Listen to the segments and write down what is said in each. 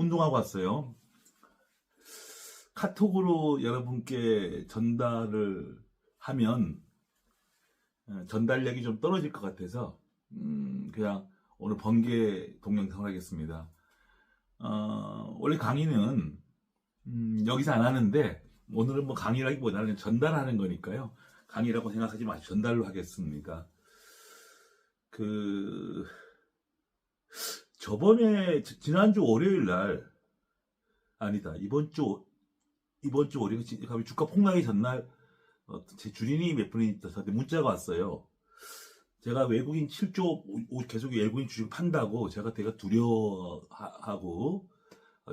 운동하고 왔어요. 카톡으로 여러분께 전달을 하면 전달력이 좀 떨어질 것 같아서 그냥 오늘 번개 동영상을 하겠습니다. 원래 강의는 여기서 안 하는데 오늘은 뭐 강의라기보다는 전달하는 거니까요. 강의라고 생각하지 마시고 전달로 하겠습니다. 저번에 지난주 월요일 날 아니다 이번 주 월요일 주가 폭락이 전날 제 주린이 몇 분이 저한테 문자가 왔어요. 제가 외국인 7조 계속 외국인 주식 판다고 제가 되게 두려워하고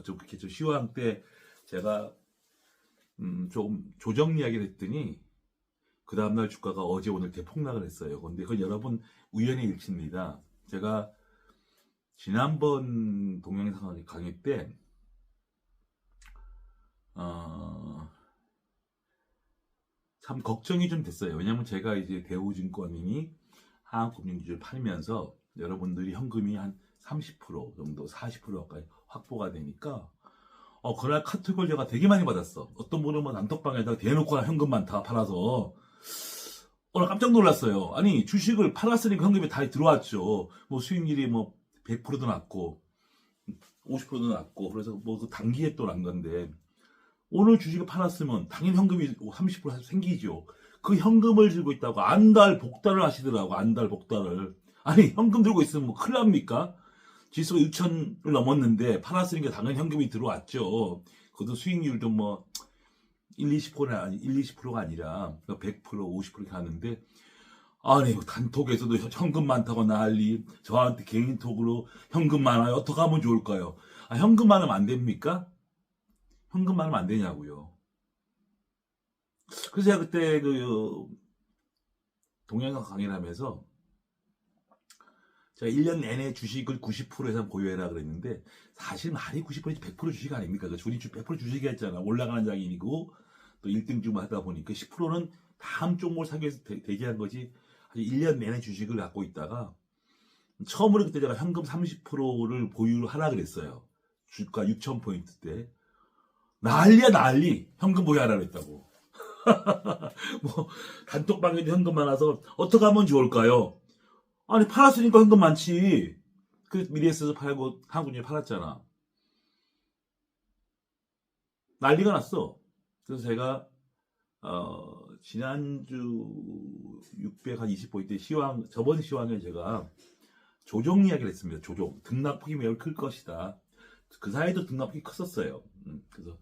좀 그렇게 좀 시황 때 제가 좀 조정 이야기를 했더니 그 다음날 주가가 어제 오늘 대폭락을 했어요. 근데 그건 여러분 우연의 일치입니다. 제가 지난번 동영상 강의 때 참 걱정이 좀 됐어요. 왜냐면 제가 이제 대우증권이니 한국금융주를 팔면서 여러분들이 현금이 한 30% 정도 40% 가까이 확보가 되니까 그날 카톡을 제가 되게 많이 받았어. 어떤 분은 뭐 단톡방에다가 대놓고 현금만 다 팔아서 오늘 깜짝 놀랐어요. 아니 주식을 팔았으니까 현금이 다 들어왔죠. 뭐 수익률이 뭐 100%도 났고 50%도 났고 그래서 뭐 그 단기에 또 난 건데 오늘 주식을 팔았으면 당연히 현금이 30% 생기죠. 그 현금을 들고 있다고 안달 복달을 하시더라고. 안달 복달을. 아니 현금 들고 있으면 뭐 큰일 납니까? 지수가 6천을 넘었는데 팔았으니까 당연히 현금이 들어왔죠. 그것도 수익률도 뭐 20%가 아니라 100%, 50% 가는데 아니 단톡에서도 현금 많다고 난리, 저한테 개인톡으로 현금 많아요. 어떻게 하면 좋을까요? 현금 많으면 안 됩니까? 현금 많으면 안 되냐고요. 그래서 제가 그때 동영상 강의를 하면서 제가 1년 내내 주식을 90% 이상 보유해라 그랬는데 사실 말이 90%지 100% 주식 아닙니까? 우리 100% 주식이 했잖아. 올라가는 장이고 또 1등 주만 하다 보니까 10%는 다음 종목을 사기 위해서 대기한 거지. 1년 내내 주식을 갖고 있다가 처음으로 그때 제가 현금 30%를 보유를 하라 그랬어요. 주가 6,000포인트 때. 난리야 난리. 현금 보유하라 그랬다고. 뭐 단톡방에도 현금 많아서 어떻게 하면 좋을까요? 아니 팔았으니까 현금 많지. 그 미래에서 팔고 한국인이 팔았잖아. 난리가 났어. 그래서 제가 지난주 620포인트 저번 시황에 제가 조정 이야기를 했습니다. 조정. 등락폭이 매우 클 것이다. 그 사이에도 등락폭이 컸었어요. 그래서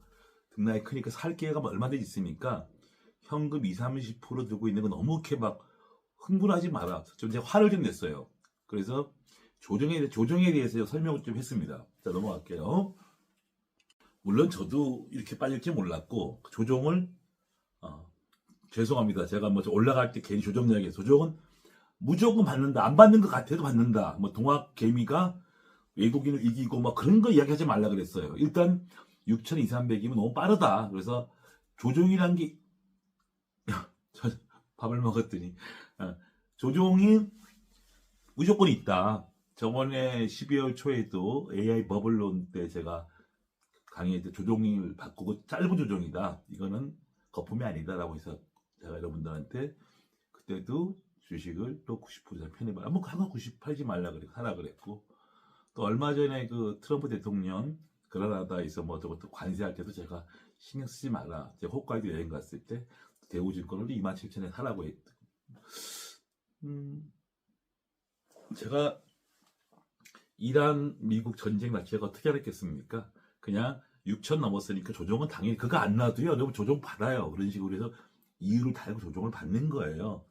등락이 크니까 살 기회가 얼마든지 있으니까 현금 20-30% 들고 있는 거 너무 이렇게 막 흥분하지 마라. 좀 제가 화를 좀 냈어요. 그래서 조정에 대해서 설명을 좀 했습니다. 자, 넘어갈게요. 물론 저도 이렇게 빠질 줄 몰랐고 조정을 죄송합니다. 제가 뭐 올라갈 때 괜히 조정 이야기해서 조정은 무조건 받는다. 안 받는 것 같아도 받는다. 뭐 동학 개미가 외국인을 이기고 막 그런 거 이야기하지 말라 그랬어요. 일단 6,200, 300이면 너무 빠르다. 그래서 조정이란 게 밥을 먹었더니 조정이 무조건 있다. 저번에 12월 초에도 AI 버블론 때 제가 강의할 때 조정을 바꾸고 짧은 조정이다. 이거는 거품이 아니다라고 해서 제가 여러분들한테 그때도 주식을 또 90% 편입하라. 뭐 항상 90 팔지 말라 그랬고 하라 그랬고 또 얼마 전에 그 트럼프 대통령 그라나다에서 뭐 저것도 관세할 때도 제가 신경 쓰지 마라. 제가 홋카이도 여행 갔을 때 대우증권을 27,000에 사라고 했고 제가 이란 미국 전쟁 자체가 어떻게 알았겠습니까? 그냥 6천 넘었으니까 조정은 당연히 그거 안 놔도요. 여러분 조정 받아요. 그런 식으로 해서 이유를 달고 조정을 받는 거예요.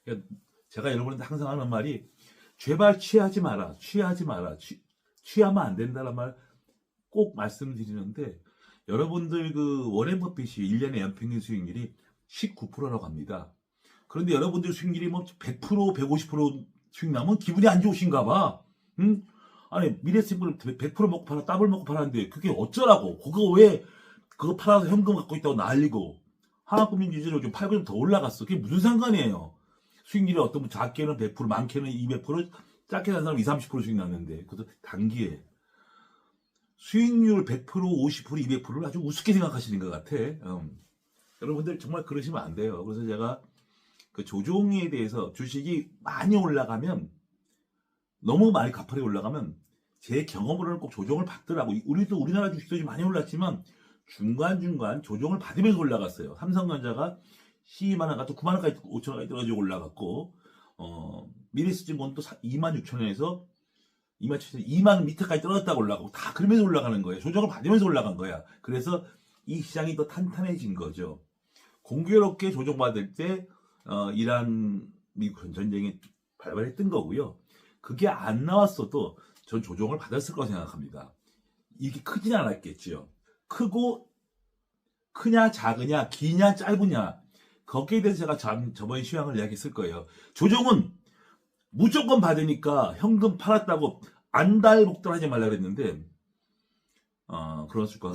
그러니까 제가 여러분한테 항상 하는 말이 제발 취하지 마라. 취하면 안 된다는 말 꼭 말씀드리는데 여러분들 그 워렌 버핏이 1년에 연평균 수익률이 19%라고 합니다. 그런데 여러분들 수익률이 뭐 100%, 150% 수익 나면 기분이 안 좋으신가 봐. 응? 아니 미래생물 100% 먹고 팔아 더블 먹고 팔았는데 그게 어쩌라고. 그거 팔아서 현금 갖고 있다고 난리고 한국금융지수를 좀 팔고 좀 더 올라갔어. 그게 무슨 상관이에요. 수익률이 어떤 분 작게는 100%, 많게는 200%, 작게 산 사람 20-30% 수익 났는데 그것도 단기에. 수익률 100%, 50%, 200%를 아주 우습게 생각하시는 것 같아. 여러분들 정말 그러시면 안 돼요. 그래서 제가 그 조종에 대해서 주식이 많이 올라가면, 너무 많이 가파르게 올라가면 제 경험으로는 꼭 조정을 받더라고. 우리나라 주식도 좀 많이 올랐지만 중간중간 조정을 받으면서 올라갔어요. 삼성전자가 12만 원 가서 9만 원까지 5천 원까지 떨어지고 올라갔고, 미래에셋증권도 2만 6천 원에서 2만 7천 원, 2만 원 밑에까지 떨어졌다고 올라가고, 다 그러면서 올라가는 거예요. 조정을 받으면서 올라간 거야. 그래서 이 시장이 더 탄탄해진 거죠. 공교롭게 조정받을 때 이란 미국 전쟁이 발발했던 거고요. 그게 안 나왔어도 전 조정을 받았을 거라고 생각합니다. 이게 크진 않았겠지요. 크고, 크냐 작으냐 기냐 짧으냐, 거기에 대해서 제가 저번에 시황을 이야기했을 거예요. 조정은 무조건 받으니까 현금 팔았다고 안달복달하지 말라 그랬는데, 그런 수가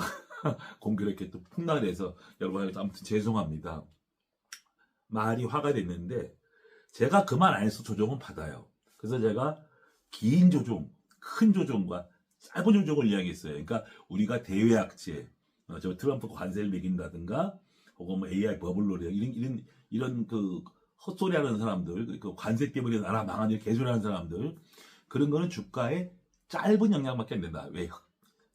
공교롭게 또 폭락이 돼서 여러분한테 아무튼 죄송합니다. 말이 화가 됐는데, 제가 그 말 안에서 조정은 받아요. 그래서 제가 긴 조정, 큰 조정과 짧은 조정을 이야기했어요. 그러니까 우리가 대외학제, 저 트럼프 관세를 매긴다든가, 혹은 뭐 AI 버블로리, 이런 그 헛소리하는 사람들, 그 관세 때문에 나라 망한 일 개소리하는 사람들, 그런 거는 주가에 짧은 영향밖에 안 된다. 왜?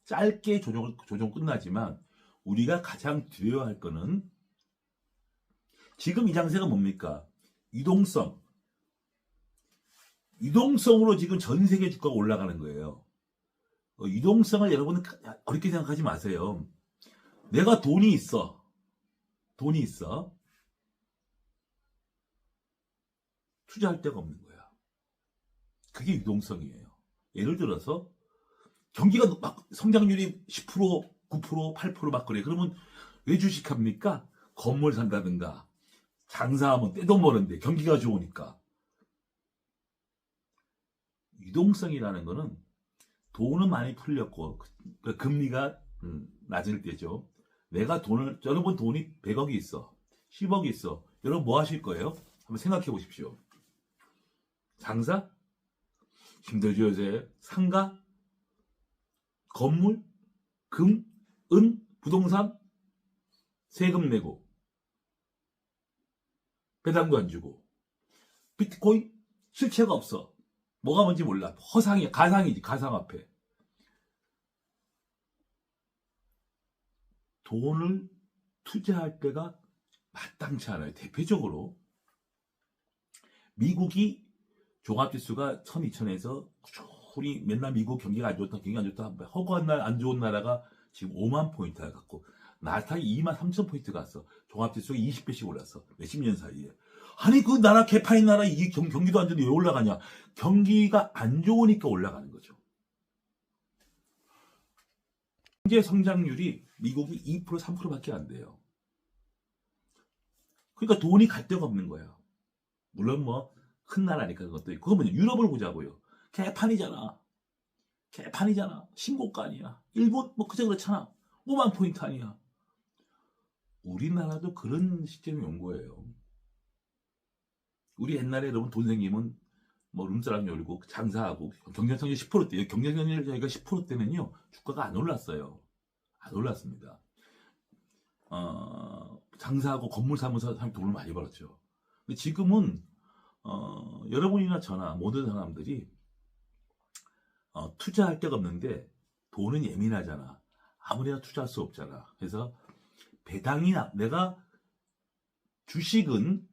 짧게 조정 끝나지만 우리가 가장 두려워야 할 거는, 지금 이 장세가 뭡니까? 유동성으로 지금 전 세계 주가가 올라가는 거예요. 유동성을 여러분은 어렵게 생각하지 마세요. 내가 돈이 있어. 투자할 데가 없는 거야. 그게 유동성이에요. 예를 들어서 경기가 막 성장률이 10%, 9%, 8%막 그래. 그러면 왜 주식합니까? 건물 산다든가 장사하면 떼돈 버는데 경기가 좋으니까. 유동성이라는 거는 돈은 많이 풀렸고 금리가 낮을 때죠. 여러분 돈이 100억이 있어, 10억이 있어. 여러분 뭐 하실 거예요? 한번 생각해 보십시오. 장사? 힘들죠 요새. 상가? 건물? 금? 은? 부동산? 세금 내고 배당도 안 주고, 비트코인? 실체가 없어. 뭐가 뭔지 몰라. 허상이야. 가상이지. 가상화폐. 돈을 투자할 때가 마땅치 않아요. 대표적으로 미국이 종합지수가 12,000에서 꾸준히 맨날 미국 경기가 안 좋다, 허구한 날 안 좋은 나라가 지금 5만 포인트가 갔고, 나스닥이 2만 3천 포인트가 갔어. 종합지수가 20배씩 올랐어. 몇십 년 사이에. 아니 그 나라 개판인 나라, 이게 경기도 안 좋은데 왜 올라가냐? 경기가 안 좋으니까 올라가는 거죠. 경제 성장률이 미국이 2%, 3%밖에 안 돼요. 그러니까 돈이 갈 데가 없는 거야. 물론 뭐 큰 나라니까 그것도 있고. 그러면 유럽을 보자고요. 개판이잖아. 신고가 아니야. 일본 뭐 그저 그렇잖아. 5만 포인트 아니야. 우리나라도 그런 시점이 온 거예요. 우리 옛날에 여러분 돈 생기면 뭐 룸사랑 열고 장사하고 경쟁성이 10%대요. 경쟁성이 저희가 10%대면요 주가가 안 올랐어요. 안 올랐습니다. 장사하고 건물 사면서 사람이 돈을 많이 벌었죠. 근데 지금은 여러분이나 저나 모든 사람들이 투자할 데가 없는데, 돈은 예민하잖아. 아무데나 투자할 수 없잖아. 그래서 내가 주식은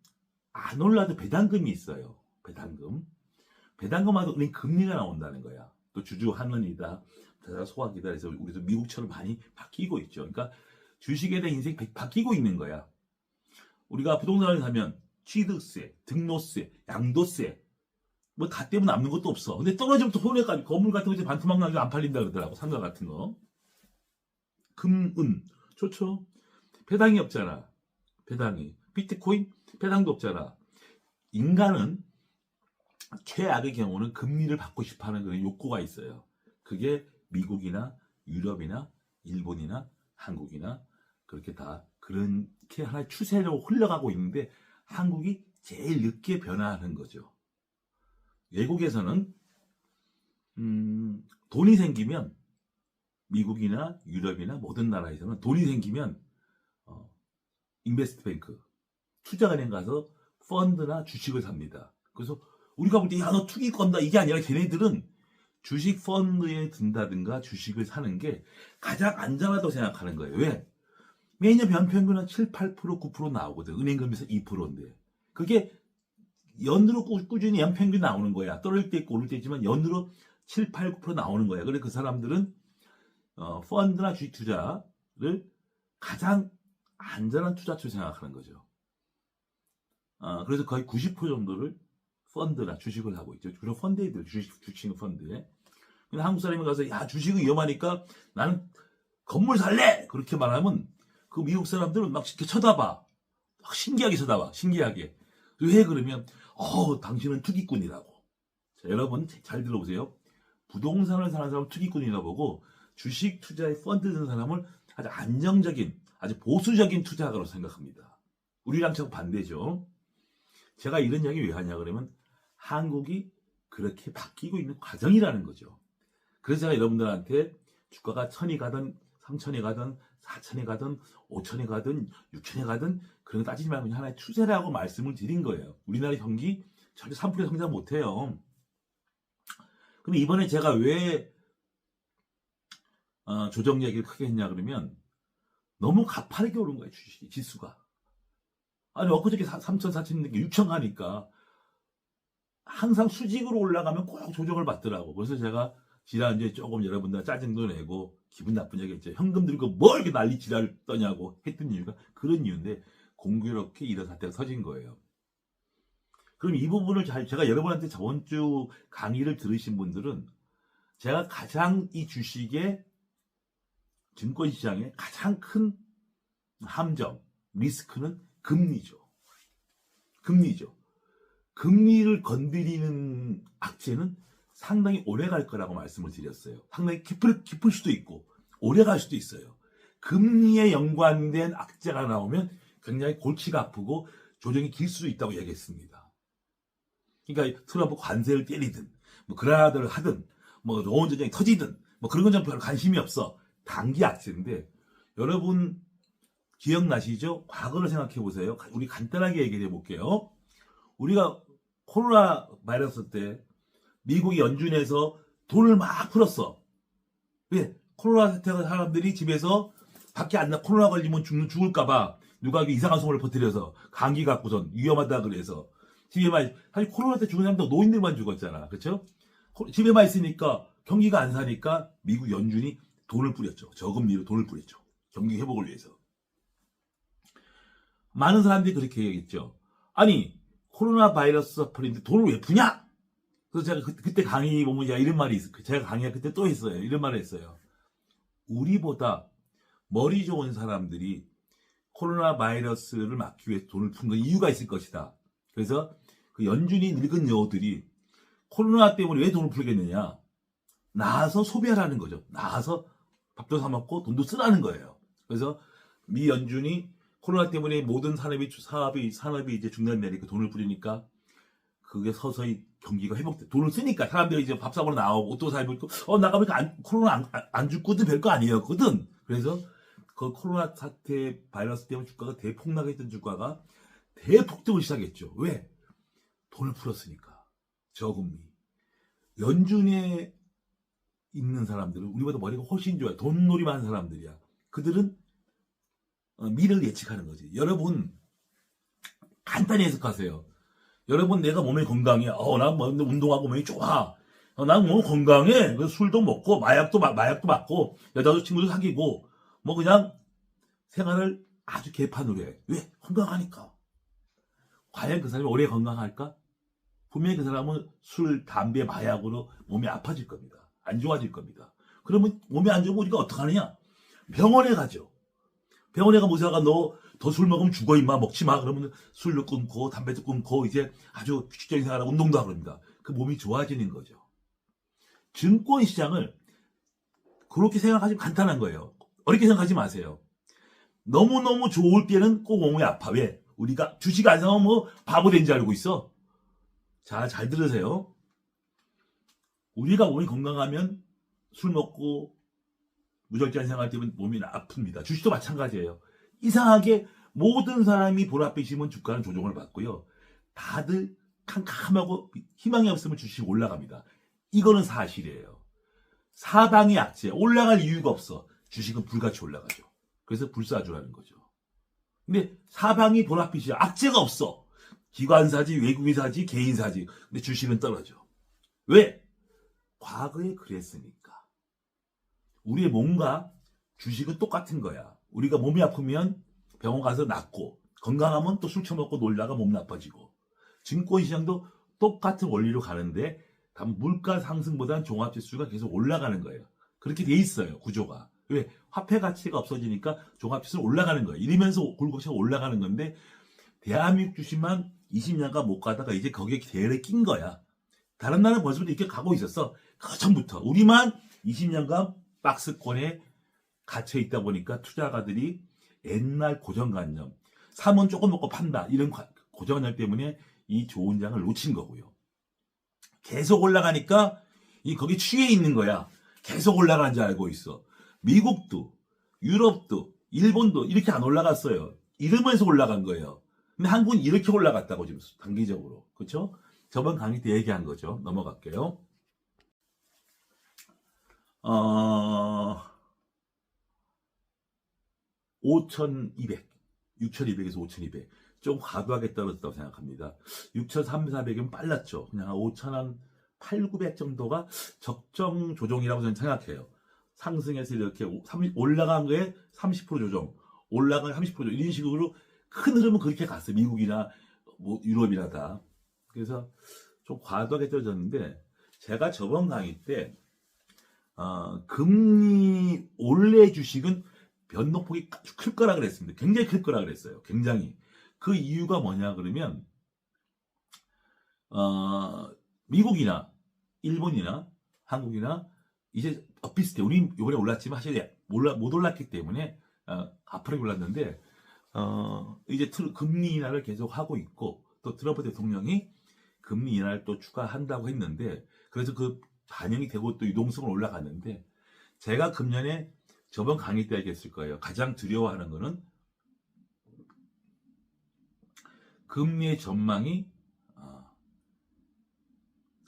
안 올라도 배당금이 있어요. 배당금마다 은행 금리가 나온다는 거야. 또 주주 환원이다, 자산 소각이다. 그래서 우리도 미국처럼 많이 바뀌고 있죠. 그러니까 주식에 대한 인생이 바뀌고 있는 거야. 우리가 부동산을 사면 취득세, 등록세, 양도세 뭐 다 때문에 남는 것도 없어. 근데 떨어지면 또 손해까지. 건물 같은 거 이제 반토막 나게 안 팔린다 그러더라고. 상가 같은 거. 금, 은 좋죠. 배당이 없잖아. 비트코인 배당도 없잖아. 인간은 최악의 경우는 금리를 받고 싶어하는 그런 욕구가 있어요. 그게 미국이나 유럽이나 일본이나 한국이나 그렇게 다 그렇게 하나의 추세로 흘러가고 있는데, 한국이 제일 늦게 변화하는 거죠. 외국에서는 돈이 생기면 미국이나 유럽이나 모든 나라에서는 돈이 생기면 인베스트 뱅크, 투자은행 가서 펀드나 주식을 삽니다. 그래서 우리가 볼 때 야, 너 투기 건다 이게 아니라 걔네들은 주식 펀드에 든다든가 주식을 사는 게 가장 안전하다고 생각하는 거예요. 왜? 매년 연평균 한 7, 8%, 9% 나오거든. 은행금에서 2%인데. 그게 연으로 꾸준히 연평균 나오는 거야. 떨어질 때 있고 오를 때 있지만 연으로 7, 8, 9% 나오는 거야. 그래서 그 사람들은 펀드나 주식 투자를 가장 안전한 투자처로 생각하는 거죠. 그래서 거의 90% 정도를 펀드나 주식을 하고 있죠. 그런 펀드들 주식 펀드에. 근데 한국 사람이 가서 야 주식은 위험하니까 나는 건물 살래 그렇게 말하면 그 미국 사람들은 막 이렇게 쳐다봐. 막 신기하게 쳐다봐. 신기하게. 왜 그러면 당신은 투기꾼이라고. 자, 여러분 잘 들어보세요. 부동산을 사는 사람을 투기꾼이라고 보고 주식 투자에 펀드 드는 사람을 아주 안정적인 아주 보수적인 투자가로 생각합니다. 우리랑 좀 반대죠. 제가 이런 이야기 왜 하냐 그러면 한국이 그렇게 바뀌고 있는 과정이라는 거죠. 그래서 제가 여러분들한테 주가가 1000이 가든 3000이 가든 4000이 가든 5000이 가든 6000이 가든 그런 거 따지지 말고 그냥 하나의 추세라고 말씀을 드린 거예요. 우리나라 경기 절대 3% 성장 못해요. 근데 이번에 제가 왜 조정 얘기를 크게 했냐 그러면 너무 가파르게 오른 거예요. 주식 지수가. 아니 엊그저께 3000, 4000, 6000 가니까 항상 수직으로 올라가면 꼭 조정을 받더라고. 그래서 제가 지난주에 조금 여러분들 짜증도 내고 기분 나쁜 얘기 했죠. 현금 들고 뭘 이렇게 난리 지랄 떠냐고 했던 이유가 그런 이유인데 공교롭게 이런 사태가 터진 거예요. 그럼 이 부분을 제가 여러분한테 저번 주 강의를 들으신 분들은 제가 가장 이 주식의 증권시장의 가장 큰 함정, 리스크는 금리죠. 금리죠. 금리를 건드리는 악재는 상당히 오래 갈 거라고 말씀을 드렸어요. 상당히 깊을 수도 있고 오래 갈 수도 있어요. 금리에 연관된 악재가 나오면 굉장히 골치가 아프고 조정이 길 수도 있다고 얘기했습니다. 그러니까 트럼프 관세를 때리든 뭐 그라드를 하든 뭐 로원 전쟁이 터지든 뭐 그런 건 좀 별로 관심이 없어. 단기 악재인데 여러분 기억나시죠? 과거를 생각해 보세요. 우리 간단하게 얘기해 볼게요. 우리가 코로나 바이러스 때 미국이 연준에서 돈을 막 풀었어. 왜? 코로나 사태가 사람들이 집에서 밖에 안 나 코로나 걸리면 죽을까봐 누가 이상한 소문을 퍼뜨려서 감기 갖고선 위험하다 그래서 집에만 사실 코로나 때 죽은 사람도 노인들만 죽었잖아. 그렇죠? 집에만 있으니까 경기가 안 사니까 미국 연준이 돈을 뿌렸죠. 저금리로 돈을 뿌렸죠. 경기 회복을 위해서. 많은 사람들이 그렇게 얘기했죠. 아니 코로나 바이러스 서퍼인데 돈을 왜 푸냐? 그래서 제가 그때 강의 보면 제가 이런 말이 있어요. 제가 강의가 그때 또 했어요. 이런 말을 했어요. 우리보다 머리 좋은 사람들이 코로나 바이러스를 막기 위해 돈을 푼 건 이유가 있을 것이다. 그래서 그 연준이 늙은 여우들이 코로나 때문에 왜 돈을 풀겠느냐? 나와서 소비하라는 거죠. 나와서 밥도 사 먹고 돈도 쓰라는 거예요. 그래서 미 연준이 코로나 때문에 모든 산업이 이제 중단되니까 돈을 뿌리니까 그게 서서히 경기가 회복돼. 돈을 쓰니까 사람들이 이제 밥 사먹으러 나오고 옷도 사 입고 나가보니까 코로나 안 죽거든 별거 아니었거든. 그래서 그 코로나 사태 바이러스 때문에 주가가 대폭락했던 주가가 대폭등을 시작했죠. 왜? 돈을 풀었으니까. 저금리. 연준에 있는 사람들은 우리보다 머리가 훨씬 좋아요. 돈놀이만 하는 사람들이야. 그들은 미래를 예측하는 거지. 여러분 간단히 해석하세요. 여러분 내가 몸이 건강해. 난 운동하고 몸이 좋아. 난 몸 건강해. 그래서 술도 먹고 마약도 맞고 여자도 친구도 사귀고 뭐 그냥 생활을 아주 개판으로 해. 왜? 건강하니까. 과연 그 사람이 오래 건강할까? 분명히 그 사람은 술, 담배, 마약으로 몸이 아파질 겁니다. 안 좋아질 겁니다. 그러면 몸이 안 좋으면 우리가 어떡하느냐? 병원에 가죠. 병원에 가면 의사가 너 더 술 먹으면 죽어 임마 먹지 마. 그러면 술도 끊고 담배도 끊고 이제 아주 규칙적인 생활하고 운동도 하고 그럽니다. 그 몸이 좋아지는 거죠. 증권시장을 그렇게 생각하시면 간단한 거예요. 어렵게 생각하지 마세요. 너무너무 좋을 때는 꼭 몸이 아파. 왜? 우리가 주식 안 사면 뭐 바보 된 줄 알고 있어. 자, 잘 들으세요. 우리가 몸이 건강하면 술 먹고 무절제한 생활 때문에 몸이 아픕니다. 주식도 마찬가지예요. 이상하게 모든 사람이 보랏빛이면 주가는 조정을 받고요. 다들 캄캄하고 희망이 없으면 주식이 올라갑니다. 이거는 사실이에요. 사방이 악재, 올라갈 이유가 없어. 주식은 불같이 올라가죠. 그래서 불사조라는 거죠. 근데 사방이 보랏빛이야. 악재가 없어. 기관사지, 외국인사지, 개인사지. 근데 주식은 떨어져. 왜? 과거에 그랬으니까. 우리의 몸과 주식은 똑같은 거야. 우리가 몸이 아프면 병원 가서 낫고, 건강하면 또 술 처먹고 놀다가 몸 나빠지고. 증권시장도 똑같은 원리로 가는데, 다만 물가 상승보다는 종합지수가 계속 올라가는 거예요. 그렇게 돼 있어요, 구조가. 왜? 화폐 가치가 없어지니까 종합지수는 올라가는 거예요. 이러면서 굴곡시가 올라가는 건데, 대한민국 주식만 20년간 못 가다가 이제 거기에 대열에 낀 거야. 다른 나라는 벌써부터 이렇게 가고 있었어. 그 전부터. 우리만 20년간 박스권에 갇혀 있다 보니까 투자가들이 옛날 고정관념, 사면 조금 먹고 판다, 이런 고정관념 때문에 이 좋은 장을 놓친 거고요. 계속 올라가니까 거기 취해 있는 거야. 계속 올라가는 줄 알고 있어. 미국도, 유럽도, 일본도 이렇게 안 올라갔어요. 이러면서 올라간 거예요. 근데 한국은 이렇게 올라갔다고 지금 단기적으로. 그렇죠? 저번 강의 때 얘기한 거죠. 넘어갈게요. 5,200, 6,200에서 5,200. 좀 과도하게 떨어졌다고 생각합니다. 6,300, 400은 빨랐죠. 그냥 5,800, 900 정도가 적정 조정이라고 저는 생각해요. 상승해서 이렇게 올라간 거에 30% 조정, 올라간 거에 30% 조정, 이런 식으로 큰 흐름은 그렇게 갔어요. 미국이나 뭐 유럽이나 다. 그래서 좀 과도하게 떨어졌는데, 제가 저번 강의 때 금리 올해 주식은 변동폭이 클 거라 그랬습니다. 굉장히 클 거라 그랬어요. 굉장히. 그 이유가 뭐냐 그러면 미국이나 일본이나 한국이나 이제 비슷해. 우리 이번에 올랐지만 사실 못 올랐기 때문에 앞으로 올랐는데 이제 금리 인하를 계속 하고 있고, 또 트럼프 대통령이 금리 인하를 또 추가한다고 했는데, 그래서 그 반영이 되고 또 유동성은 올라갔는데, 제가 금년에 저번 강의 때 얘기했을 거예요. 가장 두려워하는 거는 금리의 전망이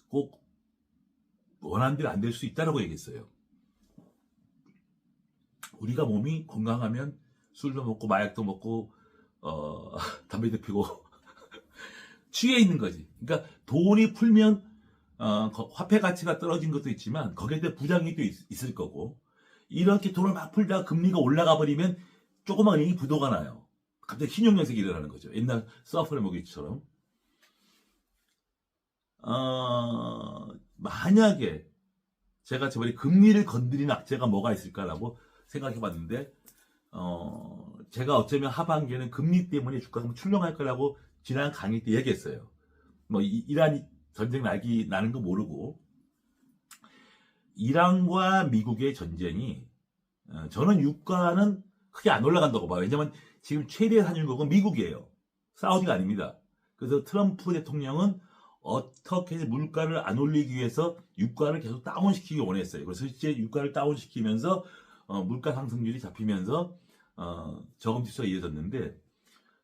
꼭 원하는 대로 안 될 수 있다고 얘기했어요. 우리가 몸이 건강하면 술도 먹고 마약도 먹고 담배도 피고 취해 있는 거지. 그러니까 돈이 풀면 화폐 가치가 떨어진 것도 있지만 거기에 대한 부작용이 또 있을 거고, 이렇게 돈을 막 풀다가 금리가 올라가 버리면 조그만 은행이 부도가 나요. 갑자기 신용연색이 일어나는 거죠. 옛날 서프레모기처럼. 만약에 제가 저번에 금리를 건드린 악재가 뭐가 있을까라고 생각해 봤는데, 제가 어쩌면 하반기에는 금리 때문에 주가가 출렁할 거라고 지난 강의 때 얘기했어요. 뭐 이란 전쟁 나는 거 모르고, 이란과 미국의 전쟁이 저는 유가는 크게 안 올라간다고 봐요. 왜냐면 지금 최대 산유국은 미국이에요. 사우디가 아닙니다. 그래서 트럼프 대통령은 어떻게 물가를 안 올리기 위해서 유가를 계속 다운시키기 원했어요. 그래서 실제 유가를 다운시키면서 물가 상승률이 잡히면서 저금 지수가 이어졌는데,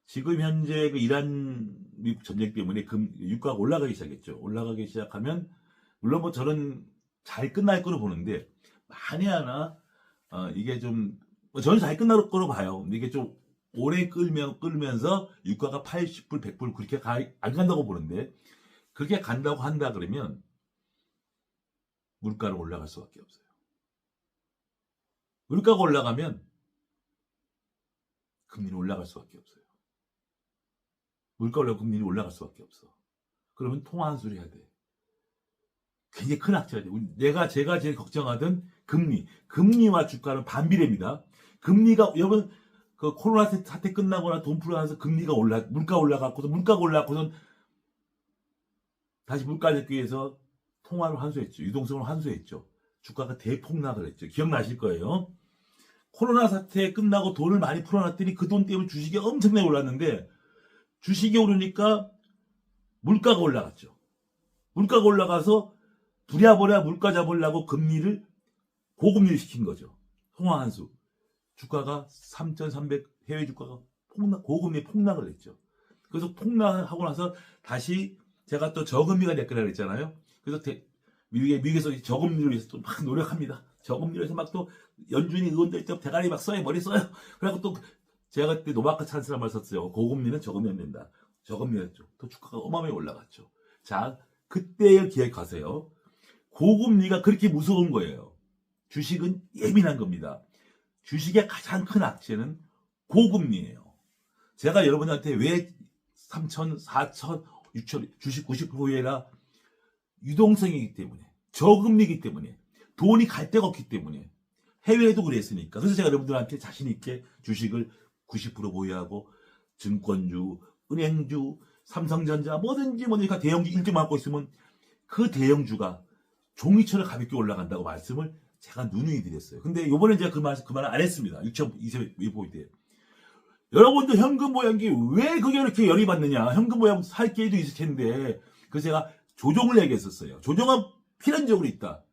지금 현재 그 이란 미국 전쟁 때문에 유가가 올라가기 시작했죠. 올라가기 시작하면 물론 뭐 저는 잘 끝날 거로 보는데, 만에 하나 이게 좀 저는 잘 끝날 거로 봐요. 근데 이게 좀 오래 끌면서 유가가 80불, 100불 그렇게 안 간다고 보는데, 그렇게 간다고 한다 그러면 물가는 올라갈 수밖에 없어요. 물가가 올라가면 금리는 올라갈 수밖에 없어요. 물가 올라가면 금리는 올라갈 수밖에 없어. 그러면 통화 환수를 해야 돼. 굉장히 큰 악재가 돼. 제가 제일 걱정하던 금리와 주가는 반비례입니다. 금리가 여러분 그 코로나 사태 끝나거나 돈 풀어나서 물가 올라가고선 다시 물가 잡기 위해서 통화를 환수했죠. 유동성을 환수했죠. 주가가 대폭락을 했죠. 기억나실 거예요. 코로나 사태 끝나고 돈을 많이 풀어놨더니 그 돈 때문에 주식이 엄청나게 올랐는데, 주식이 오르니까 물가가 올라갔죠. 물가가 올라가서 부랴부랴 물가 잡으려고 금리를 고금리를 시킨 거죠. 통화 한수. 주가가 3,300 해외 주가가 고금리 폭락을 했죠. 그래서 폭락하고 나서 다시 제가 또 저금리가 됐거라 그랬잖아요. 그래서 미국에서 저금리를 위해서 또 막 노력합니다. 저금리를 해서 막 또 연준이 의원들 때 대가리 막 써요. 머리 써요. 그래갖고 또 제가 그때 노마크 찬스란 말 썼어요. 고금리는 저금리 안 된다. 저금리였죠. 또 주가가 어마어마하게 올라갔죠. 자, 그때를 기억하세요. 고금리가 그렇게 무서운 거예요. 주식은 예민한 겁니다. 주식의 가장 큰 악재는 고금리예요. 제가 여러분한테 왜 3천, 4천, 6천 주식 90%라 유동성이기 때문에 저금리이기 때문에 돈이 갈 데가 없기 때문에 해외에도 그랬으니까 그래서 제가 여러분들한테 자신 있게 주식을 90% 보유하고 증권주, 은행주, 삼성전자 뭐든지 대형주 1등 맡고 있으면 그 대형주가 종이처럼 가볍게 올라간다고 말씀을 제가 누누이 드렸어요. 근데 요번에 제가 그 말을 안 했습니다. 6,200 위보이 때. 여러분들 현금 모양이 왜 그게 이렇게 열이 받느냐. 현금 모양 살 기회도 있을 텐데. 그래서 제가 조정을 얘기했었어요. 조정은 필연적으로 있다.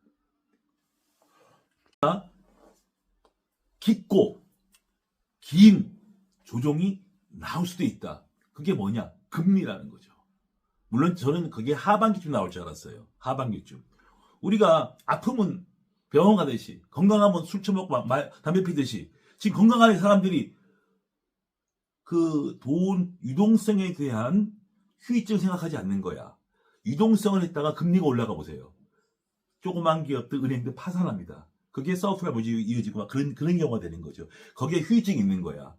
깊고 긴 조정이 나올 수도 있다. 그게 뭐냐? 금리라는 거죠. 물론 저는 그게 하반기쯤 나올 줄 알았어요. 하반기쯤. 우리가 아프면 병원 가듯이 건강하면 술 처먹고 담배 피듯이 지금 건강한 사람들이 그 돈 유동성에 대한 휴이증 생각하지 않는 거야. 유동성을 했다가 금리가 올라가 보세요. 조그만 기업들, 은행들 파산합니다. 그게 서프라이즈 이어지고 막 그런 경우가 되는 거죠. 거기에 휴이증이 있는 거야.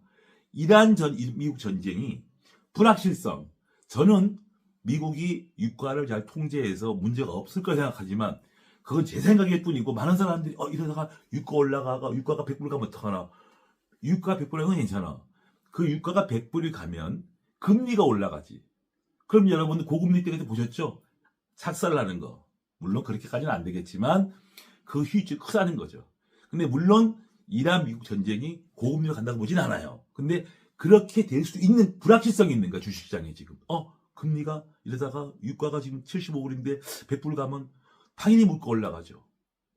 미국 전쟁이 불확실성. 저는 미국이 유가를 잘 통제해서 문제가 없을 거라 생각하지만 그건 제 생각일 뿐이고 많은 사람들이 이러다가 유가가 100불 가면 어떡하나. 유가가 100불 가면 괜찮아. 그 유가가 100불이 가면 금리가 올라가지. 그럼 여러분 고금리 때도 보셨죠? 착살나는 거. 물론 그렇게까지는 안 되겠지만 그 휴이증이 크다는 거죠. 근데 물론 이란 미국 전쟁이 고금리로 간다고 보진 않아요. 근데 그렇게 될 수 있는 불확실성이 있는 거야 주식시장에 지금. 금리가 이러다가 유가가 지금 75불인데 100불 가면 당연히 물가 올라가죠.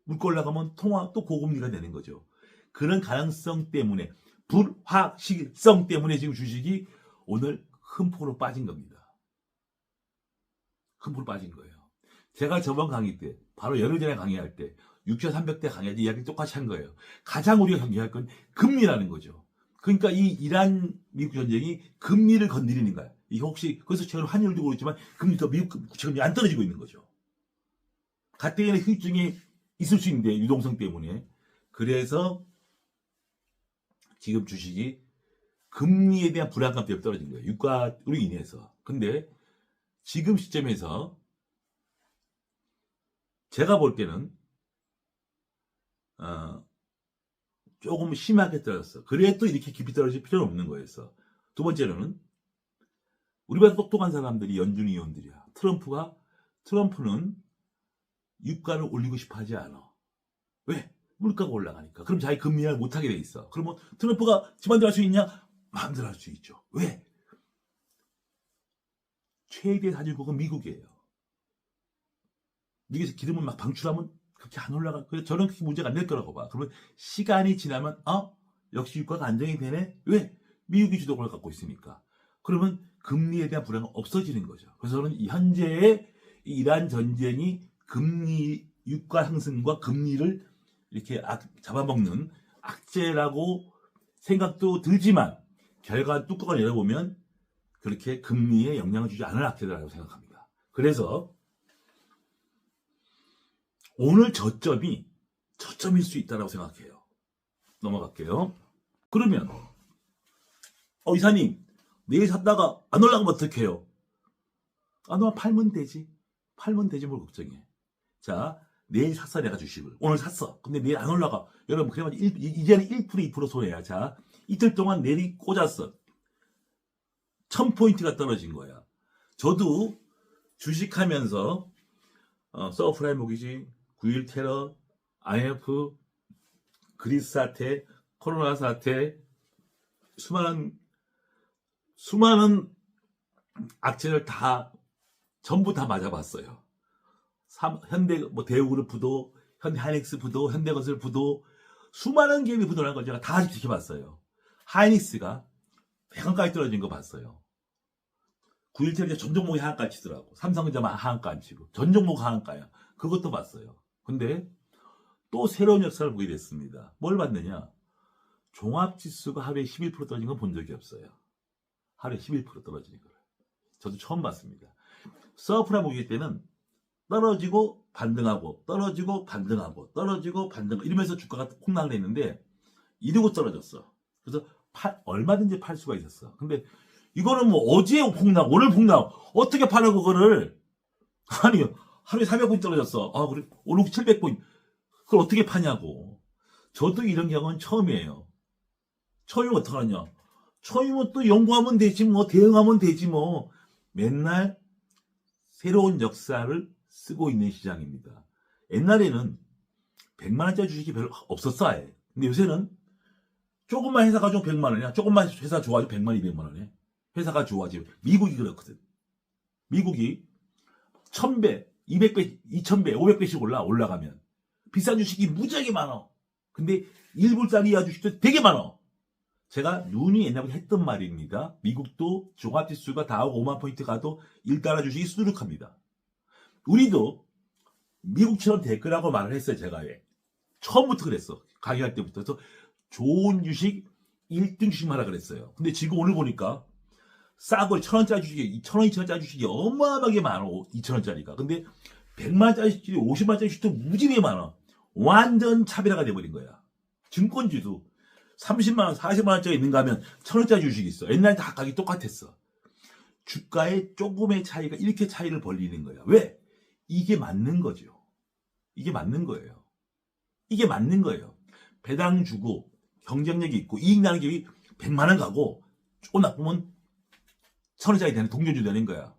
물가 올라가면 통화 또 고금리가 되는 거죠. 그런 가능성 때문에 불확실성 때문에 지금 주식이 오늘 큰 폭으로 빠진 겁니다. 큰 폭으로 빠진 거예요. 제가 저번 강의 때 바로 열흘 전에 강의할 때 6,300대 강의할 때 이야기 똑같이 한 거예요. 가장 우리가 경계할 건 금리라는 거죠. 그러니까 이 이란 미국 전쟁이 금리를 건드리는 거야. 이게 혹시 그래서 최근 환율도 그렇지만 금리도 미국 국채금리 안 떨어지고 있는 거죠. 가뜩이나 휴증이 있을 수 있는데 유동성 때문에. 그래서 지금 주식이 금리에 대한 불안감 때문에 떨어진 거예요. 유가로 인해서. 근데 지금 시점에서 제가 볼 때는 조금 심하게 떨어졌어. 그래도 이렇게 깊이 떨어질 필요는 없는 거였어. 두 번째로는 우리보다 똑똑한 사람들이 연준 의원들이야. 트럼프는 유가를 올리고 싶어 하지 않아. 왜? 물가가 올라가니까. 그럼 자기 금리를 못하게 돼 있어. 그러면 트럼프가 집안대로 할 수 있냐? 마음대로 할 수 있죠. 왜? 최대 사진국은 미국이에요. 미국에서 기름을 막 방출하면 그렇게 안 올라가. 그래서 저는 그렇게 문제가 안 될 거라고 봐. 그러면 시간이 지나면 역시 유가가 안정이 되네. 왜? 미국이 주도권을 갖고 있으니까. 그러면 금리에 대한 불안은 없어지는 거죠. 그래서 저는 현재의 이란 전쟁이 유가 상승과 금리를 이렇게 잡아먹는 악재라고 생각도 들지만 결과 뚜껑을 열어보면 그렇게 금리에 영향을 주지 않을 악재라고 생각합니다. 그래서 오늘 저점일 수 있다고 생각해요. 넘어갈게요. 그러면 이사님 내일 샀다가 안 올라가면 어떡해요? 너 팔면 되지. 뭘 걱정해. 자, 내일 샀어 내가 주식을. 오늘 샀어. 근데 내일 안 올라가. 여러분 그래가지고 이제는 1% 2% 손해야. 자, 이틀 동안 내리 꽂았어. 1000포인트가 떨어진 거야. 저도 주식하면서 서프라임 모기지, 9.1 테러, IMF, 그리스 사태, 코로나 사태, 수많은 악재를 전부 다 맞아봤어요. 현대 대우그룹 부도, 현대 하이닉스 부도, 현대건설 부도, 수많은 기업이 부도난 걸 제가 다 지켜봤어요. 하이닉스가 하한가에 떨어진 거 봤어요. 9일째 전 종목이 하한가 치더라고. 삼성전자만 하한가 안 치고. 전 종목 하한가야. 그것도 봤어요. 근데 또 새로운 역사를 보게 됐습니다. 뭘 봤느냐? 종합지수가 하루에 11% 떨어진 건 본 적이 없어요. 하루에 11% 떨어지는 걸. 저도 처음 봤습니다. 서프라 보기 때는 떨어지고 반등하고 떨어지고 반등하고 떨어지고 반등하고 이러면서 주가가 폭락을 했는데 이러고 떨어졌어. 그래서 얼마든지 팔 수가 있었어. 근데 이거는 뭐 어제 폭락, 오늘 폭락 어떻게 팔아 그거를. 아니 하루에 400포인트 떨어졌어. 아 그래 오늘 700포인트 그걸 어떻게 파냐고. 저도 이런 경우는 처음이에요. 처음이면 어떡하냐. 처음이면 또 연구하면 되지 뭐 대응하면 되지 뭐. 맨날 새로운 역사를 쓰고 있는 시장입니다. 옛날에는 100만원짜리 주식이 별로 없었어 아예. 근데 요새는 조금만 회사 가지고 100만원이야. 조금만 회사 좋아지고 100만, 200만원에. 회사가 좋아지고. 미국이 그렇거든. 미국이 1000배, 200배, 2000배, 500배씩 올라가면 비싼 주식이 무지하게 많아. 근데 1불짜리 이하 주식도 되게 많아. 제가 눈이 옛날부터 했던 말입니다. 미국도 종합지수가 다우고 5만 포인트 가도 1달러 주식이 수두룩합니다. 우리도 미국처럼 될 거라고 말을 했어요. 제가 왜. 처음부터 그랬어. 강의할 때부터. 그래서 좋은 주식 1등 주식만 하라 그랬어요. 근데 지금 오늘 보니까 싸고 1000원짜리 주식이 1000원, 2000원짜리 주식이 어마어마하게 많아. 2000원짜리가. 근데 100만원짜리 주식이 50만원짜리 주식도 무지하게 많아. 완전 차별화가 돼버린 거야. 증권주도 30만원, 40만원짜리 있는가 하면 1000원짜리 주식이 있어. 옛날에 다 가격이 똑같았어. 주가의 조금의 차이가 이렇게 차이를 벌리는 거야. 왜? 이게 맞는 거죠. 이게 맞는 거예요. 이게 맞는 거예요. 배당 주고 경쟁력이 있고 이익 나는 기업이 100만원 가고 조금 나쁘면 1000원짜리 되는 동료주 되는 거야.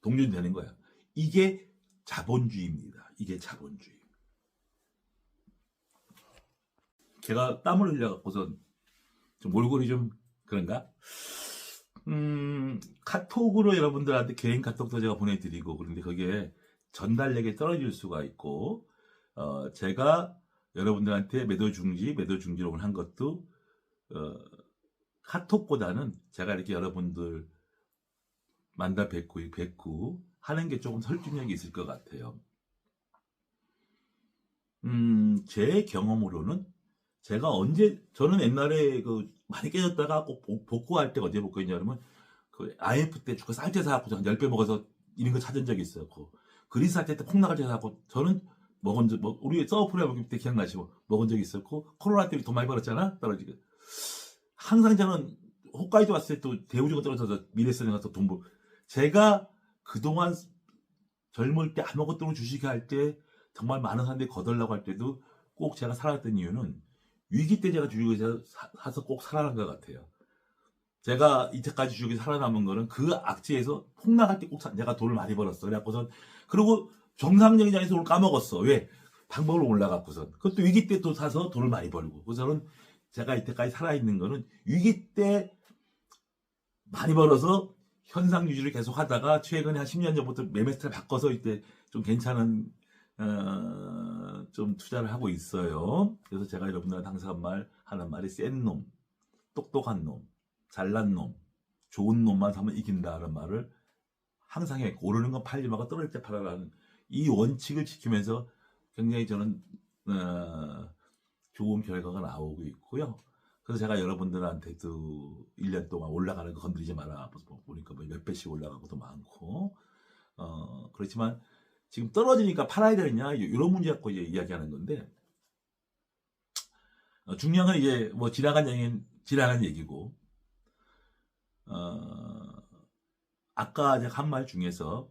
동료주 되는 거야. 이게 자본주의입니다. 이게 자본주의. 제가 땀을 흘려갖고서 좀 몰골이 좀 그런가? 카톡으로 여러분들한테 개인 카톡도 제가 보내드리고 그런데 거기에 전달력이 떨어질 수가 있고 제가 여러분들한테 매도 중지로 한 것도 카톡보다는 제가 이렇게 여러분들 만나 뵙고 하는 게 조금 설득력이 있을 것 같아요. 제 경험으로는 제가 저는 옛날에 많이 깨졌다가 꼭 복구할 때가 언제 복구했냐면 그 IMF 때 주가 쌀 때 사갖고 한 10배 먹어서 이런 거 찾은 적이 있어요. 그리스 할 때 폭락할 때 사갖고 저는 우리 서브프레 먹을 때 기억나시고 먹은 적이 있었고 코로나 때문에 돈 많이 벌었잖아. 떨어지고. 항상 저는 홋카이도 왔을 때 또 대우주가 떨어져서 미래에서는 가서 제가 그동안 젊을 때 아무것도 모르고 주식할 때 정말 많은 사람들이 거덜나고 할 때도 꼭 제가 살아났던 이유는 위기 때 제가 주식을 사서 꼭 살아난 것 같아요. 제가 이때까지 주식이 살아남은 거는 그 악재에서 폭락할 때 꼭 내가 돈을 많이 벌었어. 그래갖고선 그리고 정상적인 장에서 오늘 까먹었어. 왜? 방법으로 올라갔고선. 그것도 위기 때 또 사서 돈을 많이 벌고. 그래서 저는 제가 이때까지 살아있는 거는 위기 때 많이 벌어서 현상 유지를 계속 하다가 최근에 한 10년 전부터 매매 스타일 바꿔서 이때 좀 괜찮은 좀 투자를 하고 있어요. 그래서 제가 여러분들한테 항상 하는 말이 센 놈, 똑똑한 놈, 잘난 놈, 좋은 놈만 사면 이긴다는 말을 항상 해. 오르는 건 팔지 말고 떨어질 때 팔아라는 이 원칙을 지키면서 굉장히 저는 좋은 결과가 나오고 있고요. 그래서 제가 여러분들한테도 1년 동안 올라가는 거 건드리지 마라. 보니까 몇 배씩 올라가고도 많고 그렇지만 지금 떨어지니까 팔아야 되느냐 이런 문제 갖고 이제 이야기하는 건데 중요한 건 이제 뭐 지나간 얘기고 아까 제가 한 말 중에서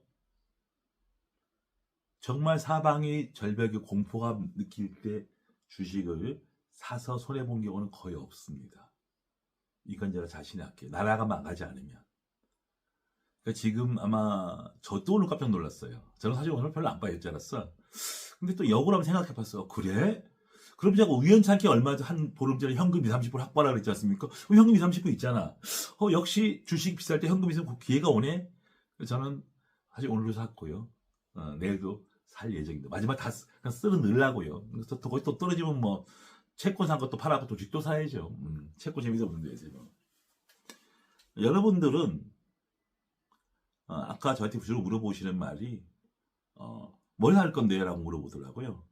정말 사방이 절벽의 공포가 느낄 때 주식을 사서 손해본 경우는 거의 없습니다. 이건 제가 자신이 할게요. 나라가 망하지 않으면. 그러니까 지금 아마 저도 오늘 깜짝 놀랐어요. 저는 사실 오늘 별로 안 봐야 할 줄 알았어. 근데 또 역으로 한번 생각해봤어. 그래? 그럼 제가 우연찮게 얼마 전 한 보름 전에 현금 2, 30불 확보하라 그랬지 않습니까? 현금 2, 30불 있잖아. 역시 주식 비쌀 때 현금 있으면 기회가 오네. 저는 사실 오늘도 샀고요. 내일도 살 예정입니다. 마지막 다 그냥 쓸어 넣으려고요. 그래서 거기 또 떨어지면 뭐 채권 산 것도 팔아고 주식도 사야죠. 채권 재미도 없는데 지금. 여러분들은 아까 저한테 주로 물어보시는 말이 뭘 할 건데요? 라고 물어보더라고요.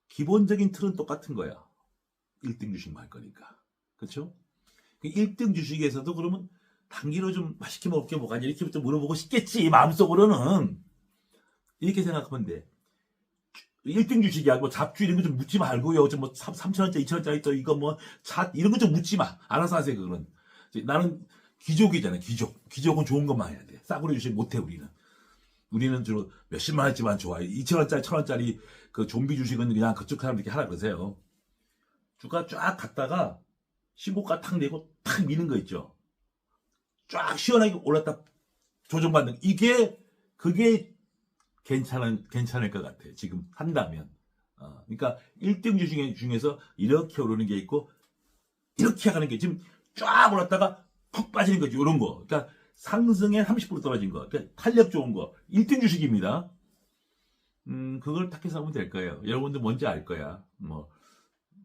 기본적인 틀은 똑같은 거야. 1등 주식만 할 거니까. 그렇죠? 1등 주식에서도 그러면 단기로 좀 맛있게 먹을 게 뭐가 이렇게 좀 물어보고 싶겠지. 마음속으로는. 이렇게 생각하면 돼. 1등 주식이야. 뭐 잡주 이런 거 좀 묻지 말고요. 좀 뭐 3,000원짜리, 2,000원짜리 또 이거 뭐 차 이런 거 좀 묻지 마. 알아서 하세요. 그거는. 나는 귀족이잖아. 귀족. 귀족은 좋은 것만 해야 돼. 싸구려 주식 못해 우리는. 우리는 주로 몇십만 원짜리만 좋아해. 2,000원짜리, 1,000원짜리 그 좀비 주식은 그냥 그쪽 사람 이렇게 하라 그러세요. 주가 쫙 갔다가 신고가 탁 내고 탁 미는 거 있죠. 쫙 시원하게 올랐다 조정받는 그게 괜찮을 것 같아. 지금 한다면. 그러니까 1등 주식 중에서 이렇게 오르는 게 있고 이렇게 가는 게 지금 쫙 올랐다가 푹 빠지는 거지. 이런 거. 그러니까 상승에 30% 떨어진 거. 그러니까 탄력 좋은 거. 1등 주식입니다. 그걸 택해서 하면 될 거예요. 여러분들 뭔지 알 거야. 뭐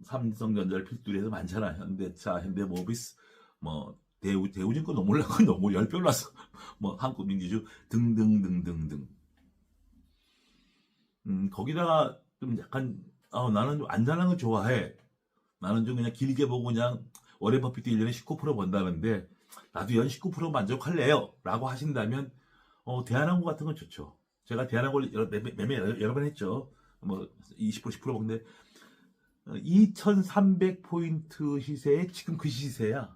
삼성전자를 필두로 해서 많잖아. 현대차, 현대모비스, 뭐 대우증권 너무 올라가. 너무 10배 올랐어. 뭐 한국민주주 등등등등등. 거기다가 좀 약간 나는 좀 안전한 거 좋아해. 나는 좀 그냥 길게 보고 그냥 워렌 버핏도 1년에 19% 번다는데 나도 연 19% 만족할래요. 라고 하신다면 대한항공 같은 건 좋죠. 제가 대한항공을 매매 여러 번 했죠. 뭐 20% 10% 먹는데 2,300포인트 시세에 지금 그 시세야.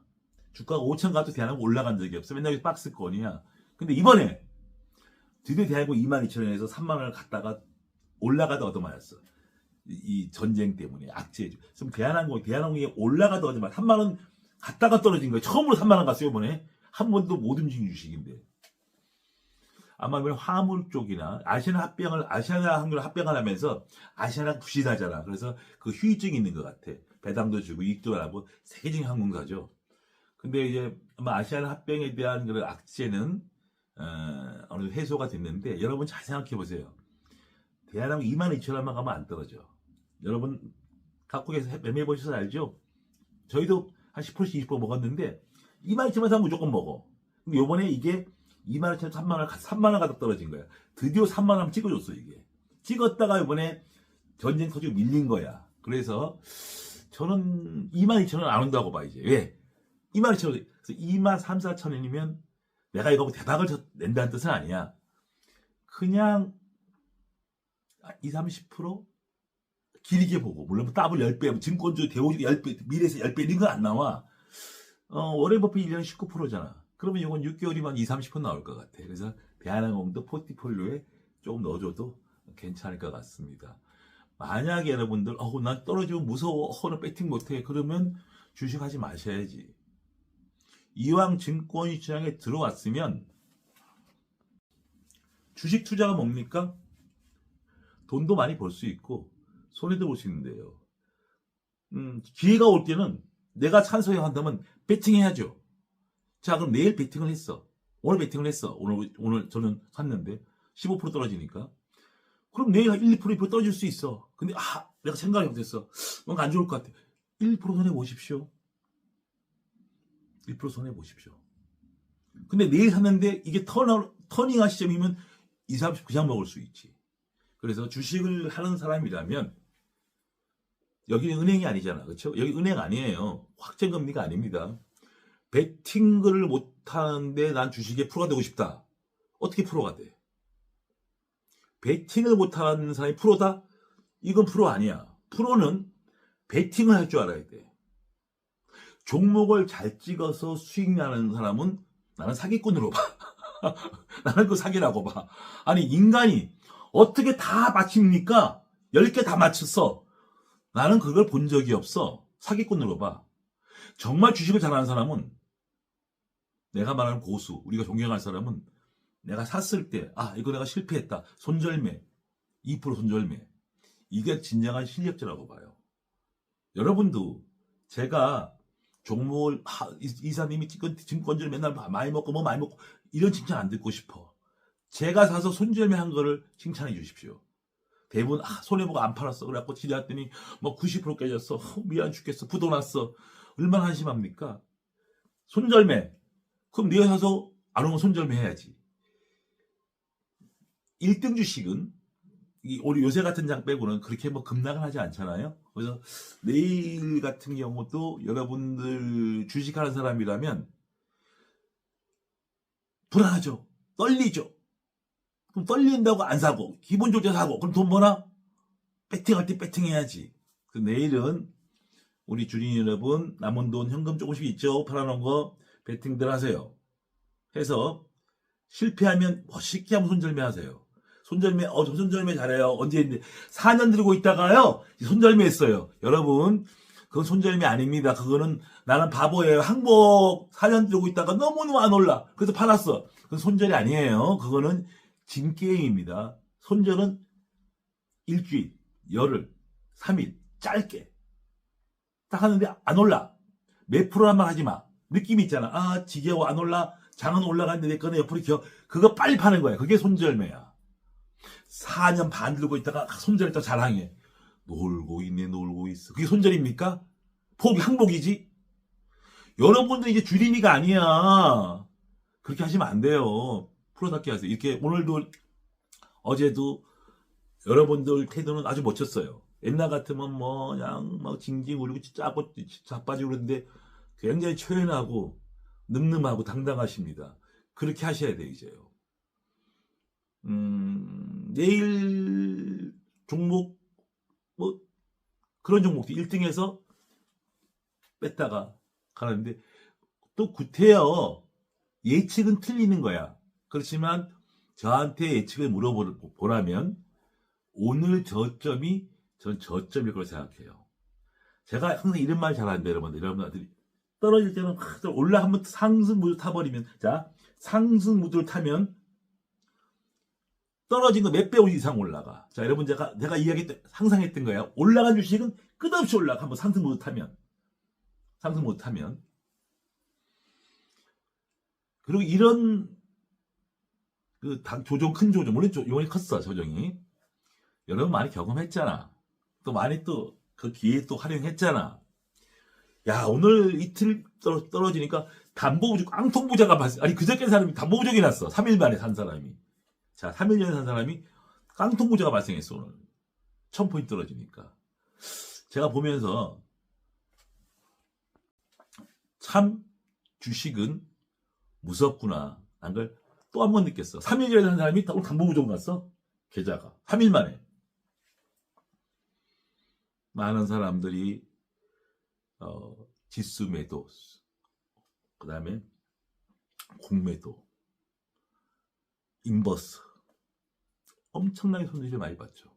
주가가 5,000 가도 대한항공 올라간 적이 없어. 맨날 박스권이야. 근데 이번에 드디어 대한항공 22,000원에서 3만원을 갔다가 올라가다 얻어맞았어. 이 전쟁 때문에 악재. 그럼 대한항공이 올라가다 얻어맞았어. 3만원 갔다가 떨어진 거예요. 처음으로 3만원 갔어요. 이번에. 한 번도 못 움직인 주식인데. 아마 이번에 화물 쪽이나 아시아나항공을 합병을 하면서 아시아나 부실하잖아. 그래서 그 휴유증이 있는 것 같아. 배당도 주고 이익도 하고 세계적인 항공사죠. 근데 이제 아마 아시아나 합병에 대한 그런 악재는 어느 정도 해소가 됐는데 여러분 잘 생각해 보세요. 대한항공 22,000원만 가면 안 떨어져. 여러분 갖고 계셔서 매매해 보셔서 알죠? 저희도 한 10%씩 20% 먹었는데 22,000원 사면 무조건 먹어. 근데 요번에 이게 22,000원 3만원 가다 떨어진 거야. 드디어 3만원 찍어줬어 이게. 찍었다가 이번에 전쟁 터지고 밀린 거야. 그래서 저는 22,000원 안 온다고 봐 이제. 왜? 22,000원. 그래서 23,000~24,000원이면 내가 이거 대박을 낸다는 뜻은 아니야. 그냥 20~30% 길게 보고, 물론 뭐 더블 10배, 증권주 대우주 10배, 미래에서 10배 이런 거 안 나와. 워렌 버핏 1년에 19%잖아. 그러면 이건 6개월이면 20~30% 나올 것 같아. 그래서 대한항공도 포트폴리오에 조금 넣어줘도 괜찮을 것 같습니다. 만약에 여러분들 난 떨어지면 무서워, 나 배팅 못해, 그러면 주식하지 마셔야지. 이왕 증권시장에 들어왔으면 주식 투자가 뭡니까? 돈도 많이 벌 수 있고 손해도 볼 수 있는데요. 기회가 올 때는 내가 찬성해야 한다면 배팅해야죠. 자, 그럼 내일 배팅을 했어. 오늘 배팅을 했어. 오늘 저는 샀는데 15% 떨어지니까. 그럼 내일 1~2% 2% 떨어질 수 있어. 근데 내가 생각을 못했어. 뭔가 안 좋을 것 같아. 1% 손해 보십시오. 1% 손해 보십시오. 근데 내일 샀는데 이게 터닝할 시점이면 20~30% 그냥 먹을 수 있지. 그래서 주식을 하는 사람이라면 여기는 은행이 아니잖아. 그렇죠? 여기 은행 아니에요. 확정금리가 아닙니다. 베팅을 못하는데 난 주식에 프로가 되고 싶다. 어떻게 프로가 돼? 베팅을 못하는 사람이 프로다? 이건 프로 아니야. 프로는 베팅을 할 줄 알아야 돼. 종목을 잘 찍어서 수익 나는 사람은 나는 사기꾼으로 봐. 나는 그 사기라고 봐. 아니 인간이 어떻게 다 맞춥니까? 10개 다 맞췄어. 나는 그걸 본 적이 없어. 사기꾼으로 봐. 정말 주식을 잘하는 사람은 내가 말하는 고수, 우리가 존경할 사람은 내가 샀을 때 이거 내가 실패했다. 손절매, 2% 손절매. 이게 진정한 실력자라고 봐요. 여러분도 제가 종목을 이사님이 증권주를 맨날 많이 먹고 뭐 많이 먹고 이런 칭찬 안 듣고 싶어. 제가 사서 손절매 한 거를 칭찬해 주십시오. 대부분 손해보고 안 팔았어. 그래갖고 지났더니 뭐 90% 깨졌어. 미안 죽겠어. 부도 났어. 얼마나 한심합니까? 손절매. 그럼 네가 사서 안 오면 손절매 해야지. 1등 주식은 우리 요새 같은 장 빼고는 그렇게 뭐 급락을 하지 않잖아요. 그래서 내일 같은 경우도 여러분들 주식하는 사람이라면 불안하죠. 떨리죠. 그럼 떨린다고 안 사고 기분 좋게 사고 그럼 돈 버나? 배팅할 때 배팅해야지. 내일은 우리 주린 여러분 남은 돈 현금 조금씩 있죠. 팔아놓은 거 배팅들 하세요. 해서 실패하면 멋있게 한번 손절매 하세요. 손절매, 저 손절매 잘해요. 언제 했는데 4년 들고 있다가요 손절매 했어요. 여러분 그건 손절매 아닙니다. 그거는 나는 바보예요. 항복 4년 들고 있다가 너무너무 안 올라. 그래서 팔았어. 그건 손절이 아니에요. 그거는 진게임입니다. 손절은 일주일, 열흘, 3일 짧게 딱 하는데 안 올라. 몇 프로란 말 하지 마. 느낌이 있잖아. 지겨워 안 올라. 장은 올라갔는데 내 거는 옆으로 기어. 그거 빨리 파는 거야. 그게 손절매야. 4년 반 들고 있다가 손절했다 자랑해. 놀고 있네 놀고 있어. 그게 손절입니까? 항복이지. 여러분들 이제 주린이가 아니야. 그렇게 하시면 안 돼요. 프로답게 하세요. 이렇게 오늘도 어제도 여러분들 태도는 아주 멋졌어요. 옛날 같으면 뭐 그냥 막 징징 울고 짜고 자빠지고 그러는데 굉장히 초연하고 늠름하고 당당하십니다. 그렇게 하셔야 돼요 이제요. 내일 종목 뭐 그런 종목도 1등에서 뺐다가 가는데 또 구태여 예측은 틀리는 거야. 그렇지만 저한테 예측을 물어보라면 오늘 저점이 전 저점일 거라고 생각해요. 제가 항상 이런 말 잘하는데 여러분들이 떨어질 때는 올라 한번 상승 무드 타버리면 자 상승 무드를 타면 떨어진 거 몇 배 이상 올라가. 자 여러분 내가 항상 했던 거예요. 올라간 주식은 끝없이 올라가. 한번 상승 무드 타면 그리고 이런 조정 큰 조정 물론 요번에 컸어 조정이. 여러분 많이 경험했잖아. 또 많이 또 그 기회에 또 활용했잖아. 야 오늘 이틀 떨어지니까 담보부족 깡통부자가 아니 그저께 사람이 담보부족이 났어. 3일 만에 산 사람이. 자 3일 전에 산 사람이 깡통부자가 발생했어. 오늘 1000포인트 떨어지니까. 제가 보면서 참 주식은 무섭구나. 안 걸 또 한 번 느꼈어. 3일 전에 산 사람이 오늘 담보부족 났어. 계좌가 3일 만에. 많은 사람들이 지수 매도, 그 다음에 공매도, 인버스 엄청나게 손실을 많이 봤죠.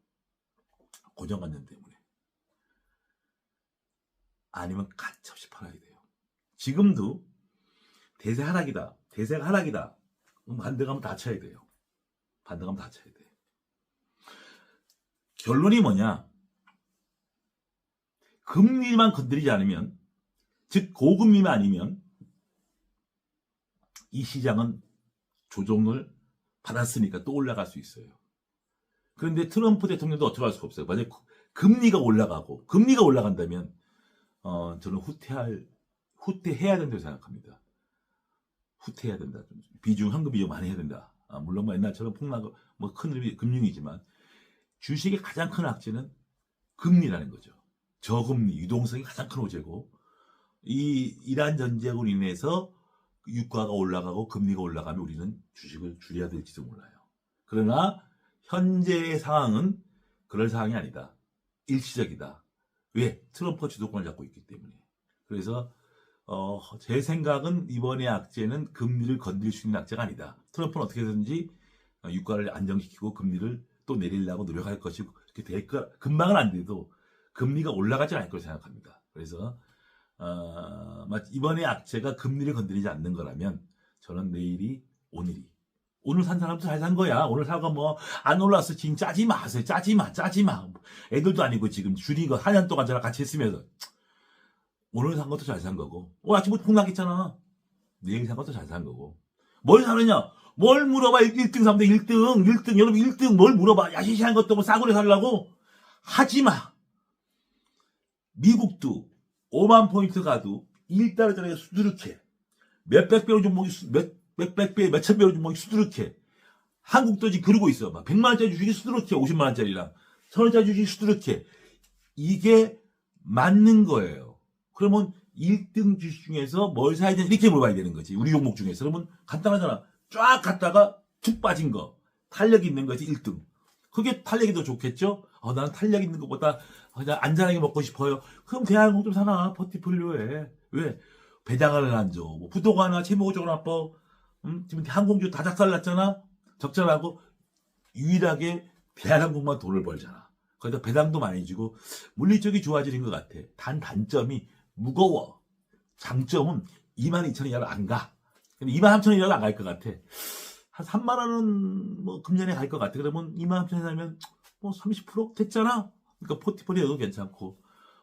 고정관념 때문에. 아니면 가차없이 팔아야 돼요. 지금도 대세 하락이다. 대세가 하락이다. 반등하면 다 쳐야 돼요. 반등하면 다 쳐야 돼요. 결론이 뭐냐? 금리만 건드리지 않으면, 즉 고금리만 아니면 이 시장은 조정을 받았으니까 또 올라갈 수 있어요. 그런데 트럼프 대통령도 어떻게 할 수가 없어요. 만약에 금리가 올라가고 금리가 올라간다면 저는 후퇴해야 된다고 생각합니다. 후퇴해야 된다. 현금 비중 많이 해야 된다. 물론 뭐 옛날처럼 폭락 큰 금융이지만 주식의 가장 큰 악재는 금리라는 거죠. 저금리, 유동성이 가장 큰 호재고 이 이란 전쟁으로 인해서 유가가 올라가고 금리가 올라가면 우리는 주식을 줄여야 될지도 몰라요. 그러나 현재의 상황은 그럴 상황이 아니다. 일시적이다. 왜? 트럼프가 주도권을 잡고 있기 때문에. 그래서 제 생각은 이번의 악재는 금리를 건드릴 수 있는 악재가 아니다. 트럼프는 어떻게든지 유가를 안정시키고 금리를 또 내리려고 노력할 것이고 그렇게 될 거 금방은 안 돼도 금리가 올라가지 않을 거라고 생각합니다. 그래서 이번에 악재가 금리를 건드리지 않는 거라면 저는 내일이 오늘이 오늘 산 사람도 잘 산 거야. 오늘 사고 뭐 안 올랐어. 지금 짜지 마세요. 짜지 마. 애들도 아니고 지금 줄인 거 4년 동안 저랑 같이 했으면서 오늘 산 것도 잘 산 거고 아침부터 폭락했잖아. 내일 산 것도 잘 산 거고 뭘 사느냐? 뭘 물어봐. 1등, 3등, 1등, 1등. 여러분 1등 뭘 물어봐. 야시시한 것도 뭐 싸구려 살라고? 하지마. 미국도 5만 포인트 가도 1달러짜리가 수두룩해. 몇백 배로 종목이, 몇백 배, 몇천 배로 종목이 수두룩해. 한국도 지금 그러고 있어. 막 100만원짜리 주식이 수두룩해. 50만원짜리랑. 1000원짜리 주식이 수두룩해. 이게 맞는 거예요. 그러면 1등 주식 중에서 뭘 사야 되냐 이렇게 물어봐야 되는 거지. 우리 종목 중에서. 그러면 간단하잖아. 쫙 갔다가 툭 빠진 거. 탄력 있는 거지 1등. 그게 탄력이 더 좋겠죠? 난 탄력 있는 것보다 그냥 안전하게 먹고 싶어요. 그럼 대한항공 좀 사나. 포트폴리오에. 왜? 배당을 안 줘. 뭐 부도가나 채무가 조금 나빠. 지금 항공주 다 작살났잖아. 적절하고 유일하게 대한항공만 돈을 벌잖아. 거기다 배당도 많이 주고 물리적이 좋아지는 것 같아. 단점이 무거워. 장점은 22,000원 이하로 안 가. 근데 23,000원 이하로 안 갈 것 같아. 한 3만 원은 뭐 금년에 갈 것 같아. 그러면 23,000원 사면 뭐 30% 됐잖아. 그러니까 포트폴리오도 괜찮고.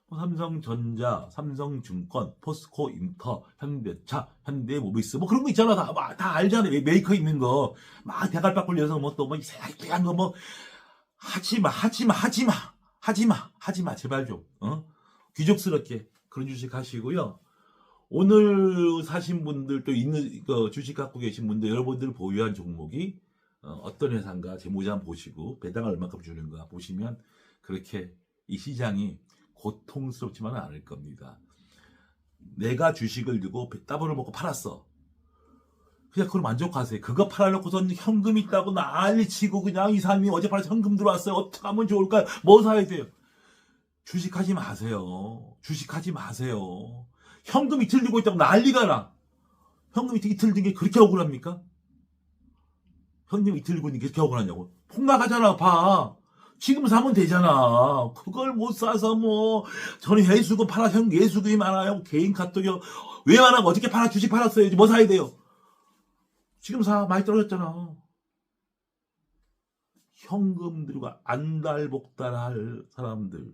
뭐 삼성전자, 삼성증권, 포스코 인터, 현대차, 현대모비스 뭐 그런 거 있잖아. 다 알잖아. 메이커 있는 거. 막 대갈박 걸려서 뭐 또 뭐 이상한 거 뭐 하지마. 제발 좀. 귀족스럽게 그런 주식 하시고요. 오늘 사신 분들 또 있는 주식 갖고 계신 분들 여러분들 보유한 종목이 어떤 회사인가 재무자 한번 보시고 배당을 얼마큼 주는가 보시면 그렇게 이 시장이 고통스럽지만은 않을 겁니다. 내가 주식을 들고 따블을 먹고 팔았어. 그냥 그걸 만족하세요. 그거 팔아놓고선 현금 있다고 난리치고 그냥 이 사람이 어제 팔아서 현금 들어왔어요. 어떻게 하면 좋을까요? 뭐 사야 돼요? 주식하지 마세요. 현금 이틀 들고 있다고 난리가 나. 현금 이틀 든 게 그렇게 억울합니까? 현금 이틀 들고 있는 게 그렇게 억울하냐고. 폭락하잖아. 봐. 지금 사면 되잖아. 그걸 못 사서 뭐 저는 예수금 팔아 예수금이 많아요. 개인 카톡이요. 왜 많아? 어저께 팔아 주식 팔았어요. 뭐 사야 돼요? 지금 사. 많이 떨어졌잖아. 현금 들고 안달복달할 사람들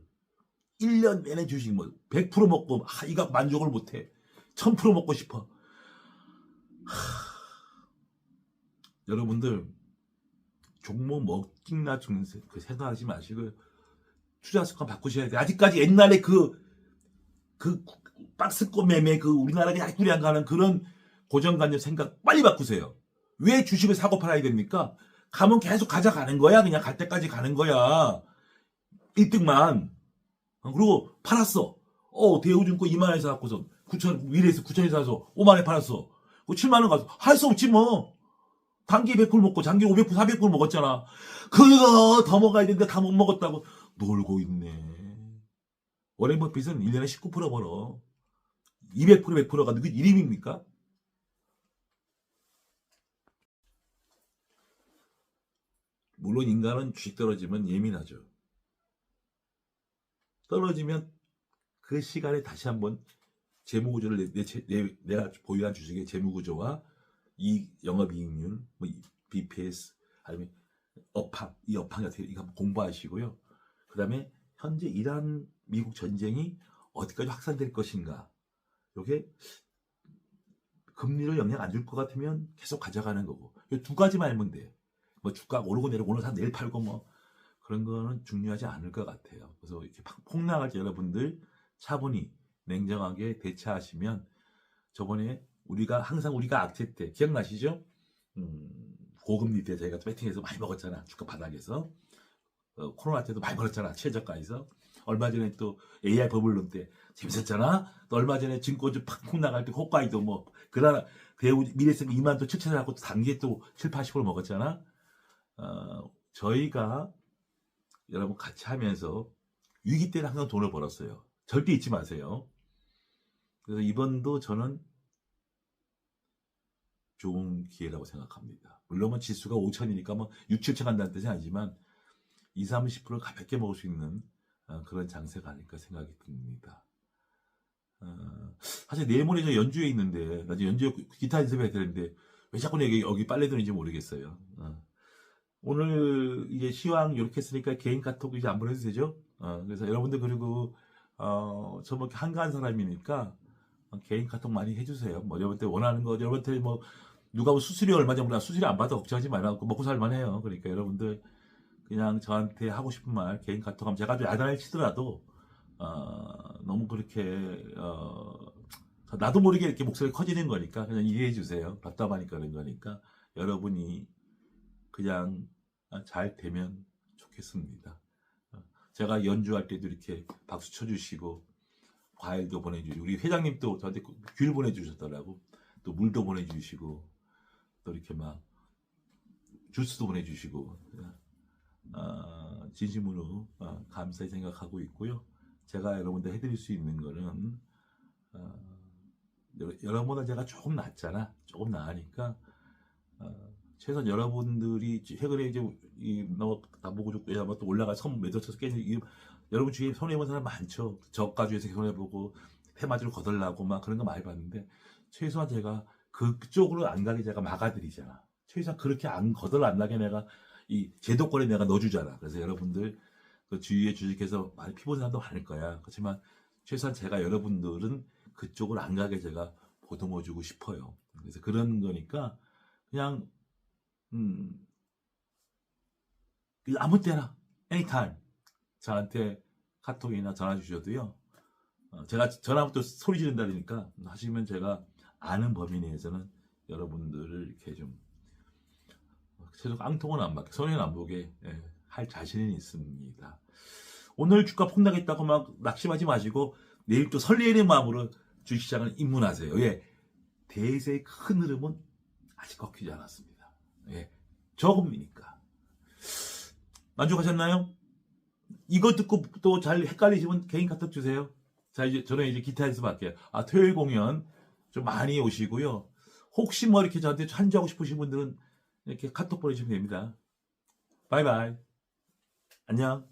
1년 내내 주식 뭐 100% 먹고 이거 만족을 못해. 1000% 먹고 싶어. 여러분들 종목 먹기나 죽는 그 생각하지 마시고 투자 습관 바꾸셔야 돼. 아직까지 옛날에 그 박스권 매매 우리나라가 약불이 안 가는 그런 고정관념 생각 빨리 바꾸세요. 왜 주식을 사고 팔아야 됩니까? 가면 계속 가져가는 거야. 그냥 갈 때까지 가는 거야. 1등만. 그리고 팔았어. 대우증권 2만원에 사갖고서 9천 미래에서 9천에 사서 5만원에 팔았어. 7만원 가서 할 수 없지 뭐. 단기 100% 먹고 장기 500%, 400% 먹었잖아. 그거 더 먹어야 되는데 다 못 먹었다고 놀고 있네. 워렌 버핏은 1년에 19% 벌어. 200%, 100%가 누구 이름입니까? 물론 인간은 주식 떨어지면 예민하죠. 떨어지면 그 시간에 다시 한번 재무구조를 내가 보유한 주식의 재무구조와 이 영업이익률, 뭐 BPS 아니면 이 업황이 어떻게 이거 한번 공부하시고요. 그 다음에 현재 이란 미국 전쟁이 어디까지 확산될 것인가. 이게 금리를 영향 안 줄 것 같으면 계속 가져가는 거고. 이 두 가지만 알면 돼. 뭐 주가가 오르고 내리고 오늘 사 내일 팔고 뭐 그런 거는 중요하지 않을 것 같아요. 그래서 이렇게 폭락할 때 여러분들 차분히 냉정하게 대처하시면 저번에 항상 우리가 악재 때 기억나시죠? 고금리 때 저희가 배팅해서 많이 먹었잖아. 주가 바닥에서. 코로나 때도 많이 벌었잖아. 최저가에서. 얼마 전에 또 AI 버블론 때 재밌었잖아. 또 얼마 전에 증권주 팍 나갈 때 호가이도 뭐 그날 대우 미래에서는 2만 또 7천을 갖고 단기에 또 7, 80% 먹었잖아. 저희가 여러분 같이 하면서 위기 때는 항상 돈을 벌었어요. 절대 잊지 마세요. 그래서 이번도 저는 좋은 기회라고 생각합니다. 물론 지수가 5천이니까 뭐 6, 7천 간다는 뜻은 아니지만 20, 30% 가볍게 먹을 수 있는 그런 장세가 아닐까 생각이 듭니다. 사실 내일 모레 저 연주에 있는데 나 지금 연주에 기타 연습해야 되는데 왜 자꾸 여기 빨래 드는지 모르겠어요. 오늘 이제 시황 이렇게 했으니까 개인 카톡 이제 안 보내도 되죠? 그래서 여러분들 그리고 저 뭐 한가한 사람이니까 개인 카톡 많이 해주세요. 뭐 여러분들 원하는 거 여러분들 뭐 누가 뭐 수수료 얼마 정도 수수료 안 받아 걱정하지 말라고 먹고 살만 해요. 그러니까 여러분들 그냥 저한테 하고 싶은 말 개인 카톡하면 제가 좀 야단을 치더라도 너무 그렇게 나도 모르게 이렇게 목소리 커지는 거니까 그냥 이해해 주세요. 답답하니까 그런 거니까 여러분이 그냥 잘 되면 좋겠습니다. 제가 연주할 때도 이렇게 박수 쳐주시고 과일도 보내주시고 우리 회장님도 저한테 귤 보내주셨더라고. 또 물도 보내주시고 또 이렇게 막 주스도 보내주시고 진심으로 감사히 생각하고 있고요. 제가 여러분들 해드릴 수 있는 거는 여러분보다 제가 조금 낫잖아. 조금 나으니까 최소한 여러분들이 최근에 이제 나보고 또 올라가 선 매도쳐서 깨는 여러분 주위에 손해본 사람 많죠. 저가주에서 손해보고 해맞이로 거덜나고 막 그런 거 많이 봤는데 최소한 제가 그쪽으로 안 가게 제가 막아드리잖아. 최소한 그렇게 거덜 안 나게 내가 이 제도권에 내가 넣어주잖아. 그래서 여러분들 그 주위에 주식해서 많이 피본 사람도 많을 거야. 그렇지만 최소한 제가 여러분들은 그쪽으로 안 가게 제가 보듬어주고 싶어요. 그래서 그런 거니까 그냥 아무 때나 anytime 저한테 카톡이나 전화 주셔도요. 제가 전화부터 소리 지른다니까 하시면 제가 아는 범위 내에서는 여러분들을 이렇게 좀 최소 깡통은 안 받게 손해는 안 보게 할 자신이 있습니다. 오늘 주가 폭락했다고 막 낙심하지 마시고 내일 또 설레이는 마음으로 주식시장을 입문하세요. 예, 대세의 큰 흐름은 아직 꺾이지 않았습니다. 예, 저금리니까. 만족하셨나요? 이거 듣고 또 잘 헷갈리시면 개인 카톡 주세요. 자, 이제 저는 이제 기타 연습할게요. 토요일 공연 좀 많이 오시고요. 혹시 뭐 이렇게 저한테 찬조하고 싶으신 분들은 이렇게 카톡 보내주시면 됩니다. 바이바이. 안녕.